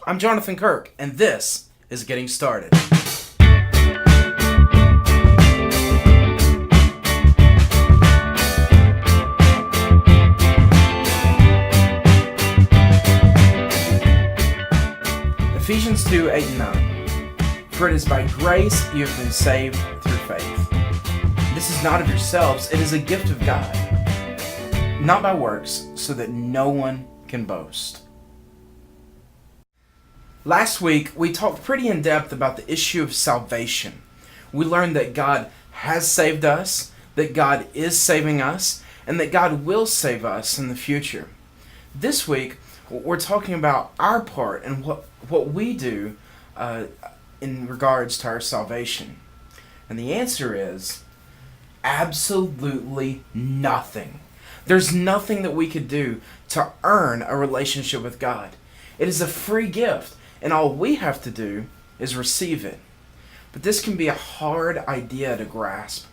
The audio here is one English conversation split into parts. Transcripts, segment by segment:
I'm Jonathan Kirk, and this is Getting Started. Ephesians 2, 8 and 9. For it is by grace you have been saved through faith. This is not of yourselves, it is a gift of God, not by works, so that no one can boast. Last week, we talked pretty in depth about the issue of salvation. We learned that God has saved us, that God is saving us, and that God will save us in the future. This week, we're talking about our part and what we do in regards to our salvation. And the answer is absolutely nothing. There's nothing that we could do to earn a relationship with God. It is a free gift, and all we have to do is receive it. But this can be a hard idea to grasp.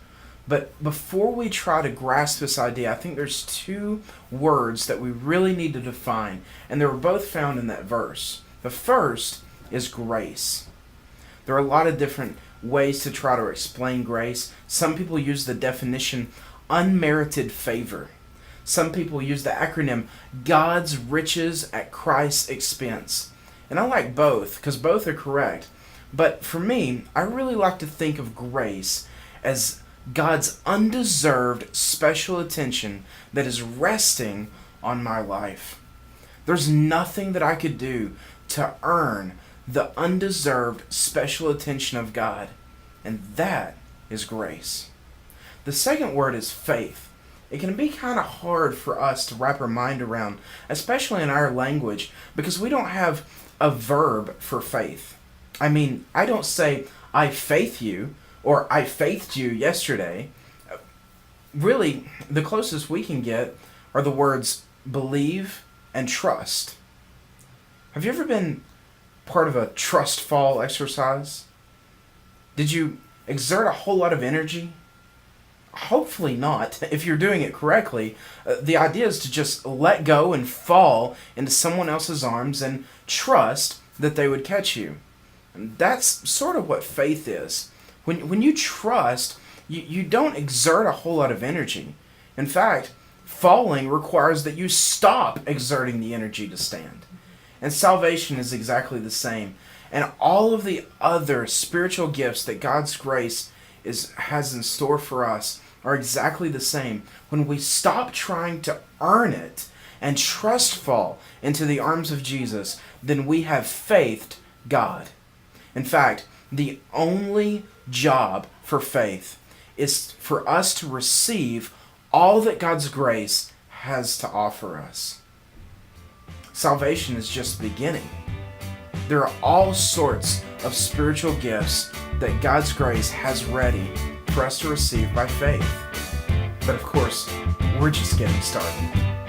But before we try to grasp this idea, I think there's two words that we really need to define, and they were both found in that verse. The first is grace. There are a lot of different ways to try to explain grace. Some people use the definition unmerited favor. Some people use the acronym God's riches at Christ's expense. And I like both because both are correct. But for me, I really like to think of grace as God's undeserved special attention that is resting on my life. There's nothing that I could do to earn the undeserved special attention of God, and that is grace. The second word is faith. It can be kind of hard for us to wrap our mind around, especially in our language, because we don't have a verb for faith. I mean, I don't say, I faith you, or I faithed you yesterday. Really, the closest we can get are the words believe and trust. Have you ever been part of a trust fall exercise? Did you exert a whole lot of energy? Hopefully not. If you're doing it correctly, the idea is to just let go and fall into someone else's arms and trust that they would catch you. And that's sort of what faith is. When you trust, you don't exert a whole lot of energy. In fact, falling requires that you stop exerting the energy to stand. And salvation is exactly the same. And all of the other spiritual gifts that God's grace has in store for us are exactly the same. When we stop trying to earn it and trust fall into the arms of Jesus, then we have faithed God. In fact, the only job for faith is for us to receive all that God's grace has to offer us. Salvation is just the beginning. There are all sorts of spiritual gifts that God's grace has ready for us to receive by faith. But of course, we're just getting started.